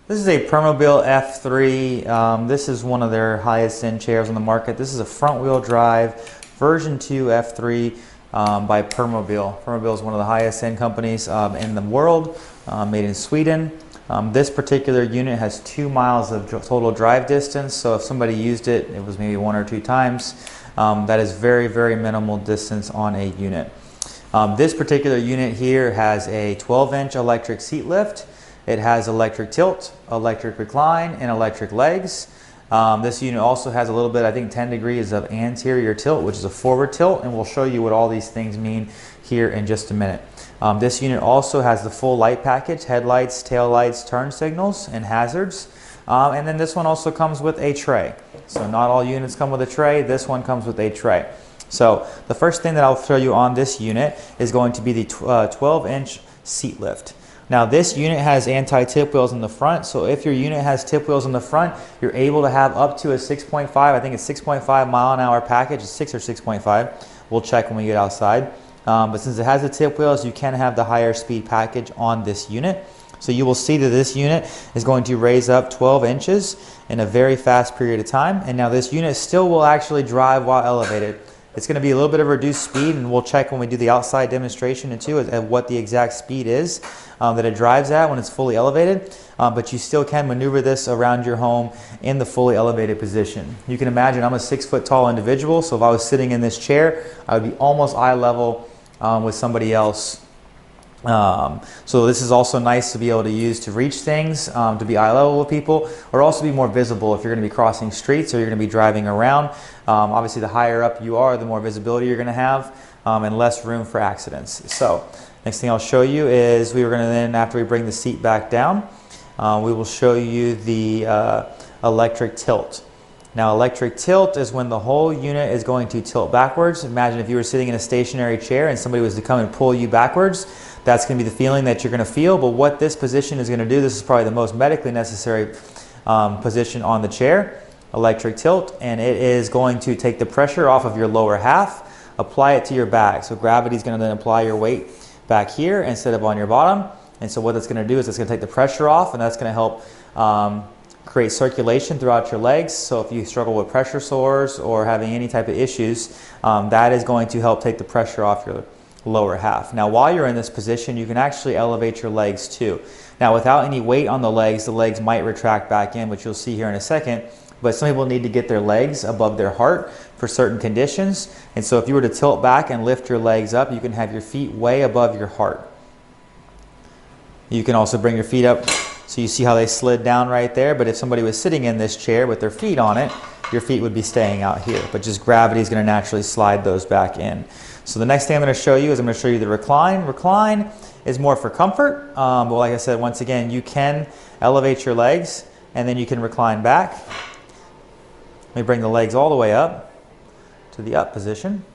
This is a Permobil F3. This is one of their highest end chairs on the market. This is a front wheel drive version 2 F3 by Permobil. Permobil is one of the highest end companies in the world, made in Sweden. This particular unit has 2 miles of total drive distance, so if somebody used it, it was maybe 1 or 2 times. That is very, very minimal distance on a unit. This particular unit here has a 12-inch electric seat lift. It has electric tilt, electric recline, and electric legs. This unit also has a little bit, I think 10 degrees of anterior tilt, which is a forward tilt, and we'll show you what all these things mean here in just a minute. This unit also has the full light package, headlights, tail lights, turn signals, and hazards. And then this one also comes with a tray. So not all units come with a tray, this one comes with a tray. So the first thing that I'll show you on this unit is going to be the 12-inch seat lift. Now this unit has anti-tip wheels in the front, so if your unit has tip wheels in the front, you're able to have up to a 6.5, I think it's 6.5 mile-an-hour package, it's 6 or 6.5. We'll check when we get outside. But since it has the tip wheels, you can have the higher speed package on this unit. So you will see that this unit is going to raise up 12 inches in a very fast period of time. And now this unit still will actually drive while elevated. It's going to be a little bit of reduced speed, and we'll check when we do the outside demonstration too at what the exact speed is that it drives at when it's fully elevated. But you still can maneuver this around your home in the fully elevated position. You can imagine I'm a 6 foot tall individual, so if I was sitting in this chair, I would be almost eye level with somebody else. So this is also nice to be able to use to reach things, to be eye level with people, or also be more visible if you're going to be crossing streets or you're going to be driving around. Obviously the higher up you are, the more visibility you're going to have and less room for accidents. So next thing I'll show you is we are going to then, after we bring the seat back down, we will show you the electric tilt. Now electric tilt is when the whole unit is going to tilt backwards. Imagine if you were sitting in a stationary chair and somebody was to come and pull you backwards. That's going to be the feeling that you're going to feel, but what this position is going to do, this is probably the most medically necessary position on the chair, electric tilt, and it is going to take the pressure off of your lower half, apply it to your back. So gravity is going to then apply your weight back here instead of on your bottom, and so what that's going to do is it's going to take the pressure off, and that's going to help create circulation throughout your legs. So if you struggle with pressure sores or having any type of issues, that is going to help take the pressure off your lower half. Now while you're in this position, you can actually elevate your legs too. Now without any weight on the legs might retract back in, which you'll see here in a second, but some people need to get their legs above their heart for certain conditions. And so if you were to tilt back and lift your legs up, you can have your feet way above your heart. You can also bring your feet up, so you see how they slid down right there, but if somebody was sitting in this chair with their feet on it, your feet would be staying out here, but just gravity is going to naturally slide those back in. So the next thing I'm going to show you is I'm going to show you the recline. Recline is more for comfort, but like I said, once again, you can elevate your legs and then you can recline back. Let me bring the legs all the way up to the up position.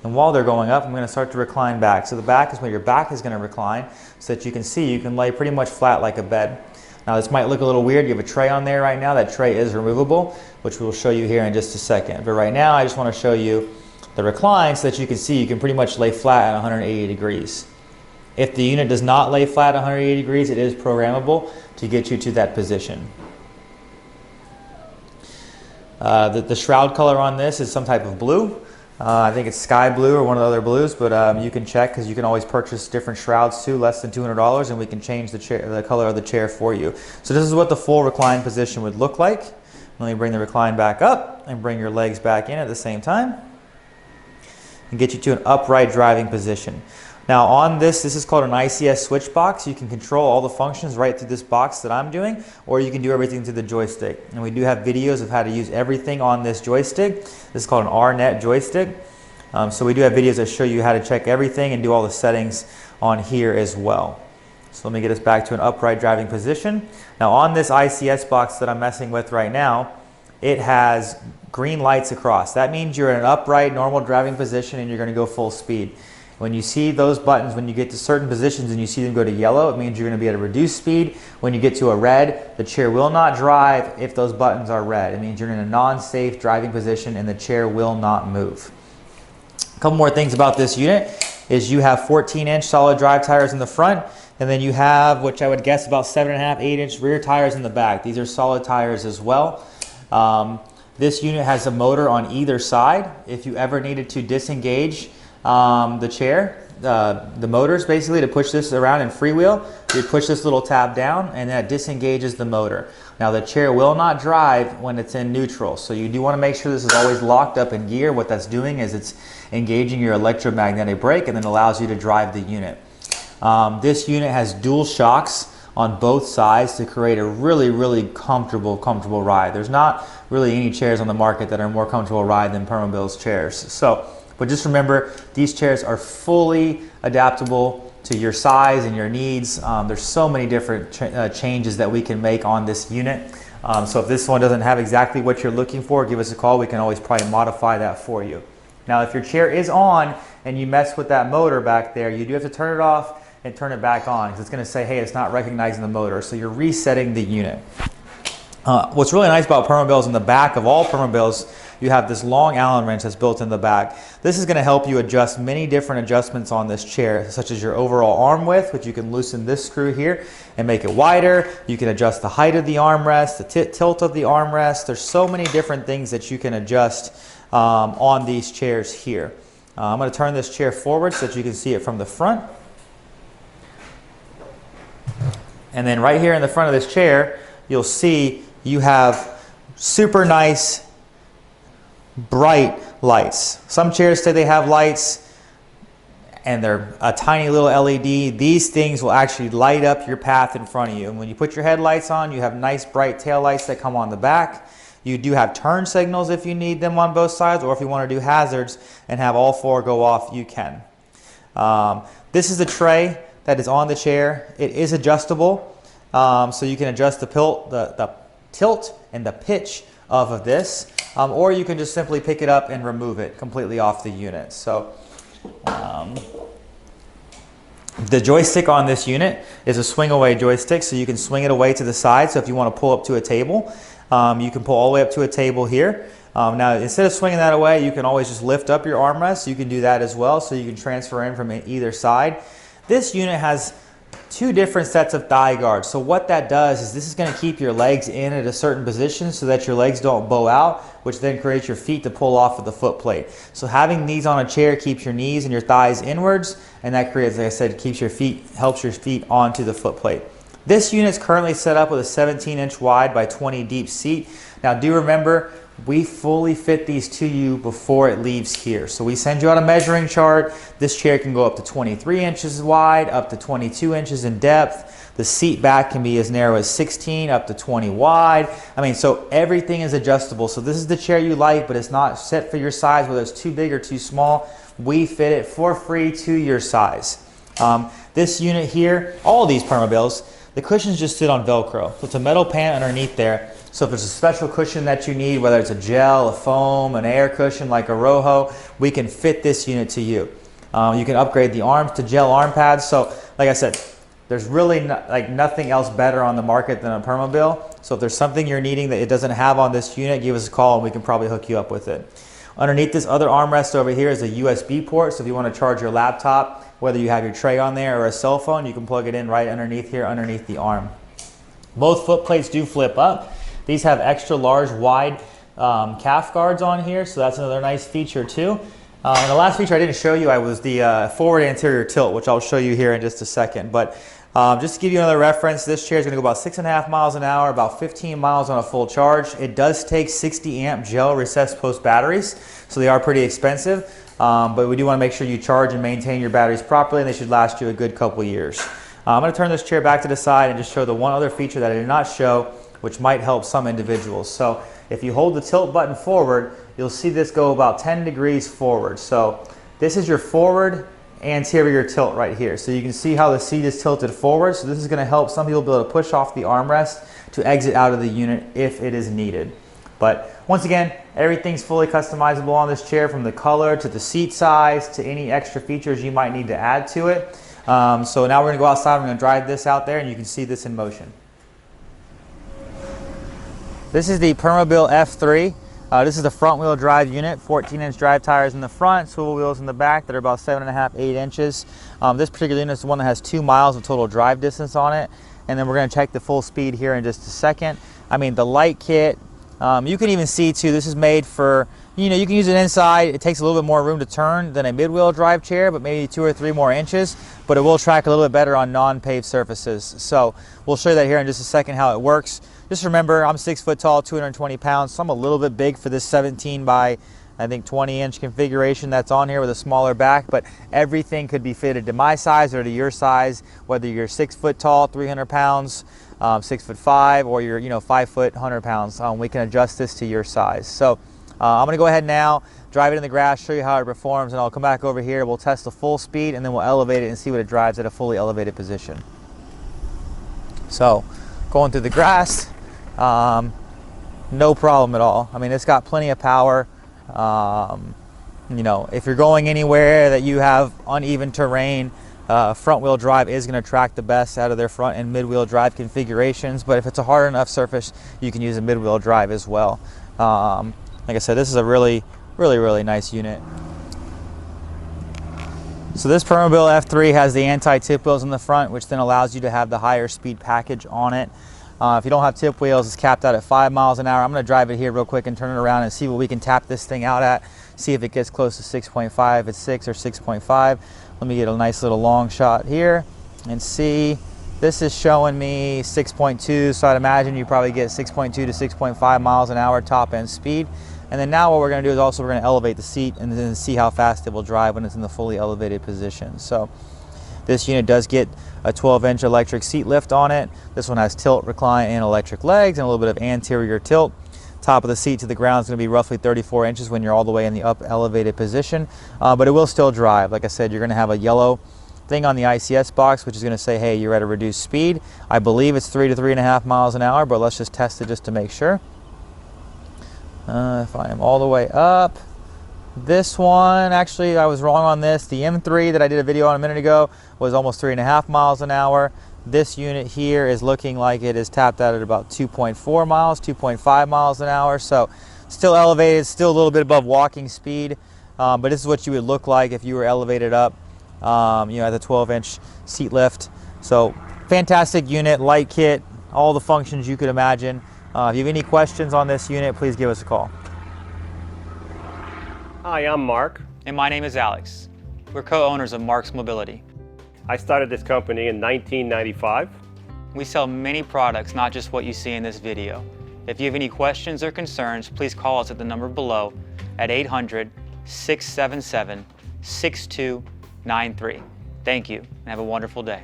And while they're going up, I'm going to start to recline back. So the back is where your back is going to recline so that you can see you can lay pretty much flat like a bed. Now this might look a little weird. You have a tray on there right now. That tray is removable, which we'll show you here in just a second. But right now I just want to show you the recline so that you can see you can pretty much lay flat at 180 degrees. If the unit does not lay flat at 180 degrees, it is programmable to get you to that position. The shroud color on this is some type of blue. I think it's sky blue or one of the other blues, but you can check because you can always purchase different shrouds too, less than $200, and we can change the color of the chair for you. So this is what the full recline position would look like. Let me bring the recline back up and bring your legs back in at the same time and get you to an upright driving position. Now on this is called an ICS switch box. You can control all the functions right through this box that I'm doing, or you can do everything through the joystick. And we do have videos of how to use everything on this joystick. This is called an RNet joystick. So we do have videos that show you how to check everything and do all the settings on here as well. So let me get us back to an upright driving position. Now on this ICS box that I'm messing with right now, it has green lights across. That means you're in an upright, normal driving position and you're going to go full speed. When you see those buttons, when you get to certain positions and you see them go to yellow, it means you're going to be at a reduced speed. When you get to a red, the chair will not drive if those buttons are red. It means you're in a non-safe driving position and the chair will not move. A couple more things about this unit is you have 14-inch solid drive tires in the front. And then you have, which I would guess about 7.5, 8-inch rear tires in the back. These are solid tires as well. This unit has a motor on either side. If you ever needed to disengage the chair, the motors basically to push this around and freewheel, you push this little tab down and that disengages the motor. Now the chair will not drive when it's in neutral, so you do want to make sure this is always locked up in gear. What that's doing is it's engaging your electromagnetic brake and then allows you to drive the unit. This unit has dual shocks on both sides to create a really comfortable ride. There's not really any chairs on the market that are more comfortable ride than Permobil's chairs. So, but just remember, these chairs are fully adaptable to your size and your needs. There's so many different changes that we can make on this unit. So if this one doesn't have exactly what you're looking for, give us a call. We can always probably modify that for you. Now, if your chair is on and you mess with that motor back there, you do have to turn it off and turn it back on, because it's going to say, hey, it's not recognizing the motor. So you're resetting the unit. What's really nice about Permobils, in the back of all Permobils, you have this long Allen wrench that's built in the back. This is going to help you adjust many different adjustments on this chair, such as your overall arm width, which you can loosen this screw here and make it wider. You can adjust the height of the armrest, the tilt of the armrest. There's so many different things that you can adjust on these chairs here. I'm going to turn this chair forward so that you can see it from the front. And then right here in the front of this chair, you'll see you have super nice bright lights. Some chairs say they have lights and they're a tiny little LED. These things will actually light up your path in front of you. And when you put your headlights on, you have nice bright tail lights that come on the back. You do have turn signals if you need them on both sides, or if you want to do hazards and have all four go off, you can. This is the tray that is on the chair. It is adjustable, so you can adjust the tilt and the pitch of this, or you can just simply pick it up and remove it completely off the unit. So the joystick on this unit is a swing away joystick, so you can swing it away to the side. So if you want to pull up to a table, you can pull all the way up to a table here. Now, instead of swinging that away, you can always just lift up your armrest. You can do that as well, so you can transfer in from either side. This unit has two different sets of thigh guards. So what that does is this is going to keep your legs in at a certain position so that your legs don't bow out, which then creates your feet to pull off of the foot plate. So having these on a chair keeps your knees and your thighs inwards, and that creates, like I said, keeps your feet, helps your feet onto the foot plate. This unit is currently set up with a 17-inch wide by 20 deep seat. Now do remember, we fully fit these to you before it leaves here. So we send you out a measuring chart. This chair can go up to 23 inches wide, up to 22 inches in depth. The seat back can be as narrow as 16, up to 20 wide. I mean, so everything is adjustable. So this is the chair you like, but it's not set for your size, whether it's too big or too small. We fit it for free to your size. This unit here, all of these Permobils, the cushions just sit on Velcro. So it's a metal pan underneath there. So if there's a special cushion that you need, whether it's a gel, a foam, an air cushion like a Rojo, we can fit this unit to you. You can upgrade the arms to gel arm pads. So like I said, there's really nothing else better on the market than a Permobil. So if there's something you're needing that it doesn't have on this unit, give us a call and we can probably hook you up with it. Underneath this other armrest over here is a USB port. So if you want to charge your laptop, whether you have your tray on there or a cell phone, you can plug it in right underneath here, underneath the arm. Both foot plates do flip up. These have extra large wide calf guards on here, so that's another nice feature too. And the last feature I didn't show you was the forward anterior tilt, which I'll show you here in just a second. But just to give you another reference, this chair is going to go about 6.5 miles an hour, about 15 miles on a full charge. It does take 60 amp gel recessed post batteries, so they are pretty expensive. But we do want to make sure you charge and maintain your batteries properly, and they should last you a good couple years. I'm going to turn this chair back to the side and just show the one other feature that I did not show, which might help some individuals. So if you hold the tilt button forward, you'll see this go about 10 degrees forward. So this is your forward anterior tilt right here. So you can see how the seat is tilted forward. So this is going to help some people be able to push off the armrest to exit out of the unit if it is needed. But once again, everything's fully customizable on this chair, from the color to the seat size to any extra features you might need to add to it. So now we're going to go outside. We're going to drive this out there and you can see this in motion. This is the Permobil F3 This is the front wheel drive unit, 14-inch drive tires in the front, swivel wheels in the back that are about 7.5, 8 inches. This particular unit is the one that has 2 miles of total drive distance on it. And then we're going to check the full speed here in just a second. I mean, the light kit, you can even see too, this is made for, you know, you can use it inside. It takes a little bit more room to turn than a mid-wheel drive chair, but maybe 2 or 3 more inches, but it will track a little bit better on non-paved surfaces. So we'll show you that here in just a second how it works. Just remember, I'm 6 foot tall, 220 pounds, so I'm a little bit big for this 17 by, I think, 20-inch configuration that's on here with a smaller back, but everything could be fitted to my size or to your size, whether you're 6 foot tall, 300 pounds, 6'5", or you're, you know, 5 foot, 100 pounds. We can adjust this to your size. So I'm gonna go ahead now, drive it in the grass, show you how it performs, and I'll come back over here, we'll test the full speed, and then we'll elevate it and see what it drives at a fully elevated position. So, going through the grass, no problem at all. I mean, it's got plenty of power. You know, if you're going anywhere that you have uneven terrain, front wheel drive is going to track the best out of their front and mid wheel drive configurations, but if it's a hard enough surface, you can use a mid wheel drive as well. Like I said, this is a really nice unit. So this Permobil F3 has the anti-tip wheels in the front, which then allows you to have the higher speed package on it. If you don't have tip wheels, it's capped out at 5 miles an hour. I'm going to drive it here real quick and turn it around and see what we can tap this thing out at. See if it gets close to 6.5, it's 6 or 6.5. Let me get a nice little long shot here and see. This is showing me 6.2, so I'd imagine you probably get 6.2 to 6.5 miles an hour top end speed. And then now what we're going to do is also we're going to elevate the seat and then see how fast it will drive when it's in the fully elevated position. So this unit does get a 12-inch electric seat lift on it. This one has tilt, recline, and electric legs and a little bit of anterior tilt. Top of the seat to the ground is going to be roughly 34 inches when you're all the way in the up elevated position, but it will still drive. Like I said, you're going to have a yellow thing on the ICS box, which is going to say, hey, you're at a reduced speed. I believe it's 3 to 3.5 miles an hour, but let's just test it just to make sure. If I am all the way up, this one, actually I was wrong on this. The M3 that I did a video on a minute ago was almost 3.5 miles an hour. This unit here is looking like it is tapped out at about 2.4 miles, 2.5 miles an hour. So still elevated, still a little bit above walking speed, but this is what you would look like if you were elevated up, you know, at the 12-inch seat lift. So fantastic unit, light kit, all the functions you could imagine. If you have any questions on this unit, please give us a call. Hi, I'm Mark. And my name is Alex. We're co-owners of Marc's Mobility. I started this company in 1995. We sell many products, not just what you see in this video. If you have any questions or concerns, please call us at the number below at 800-677-6293. Thank you, and have a wonderful day.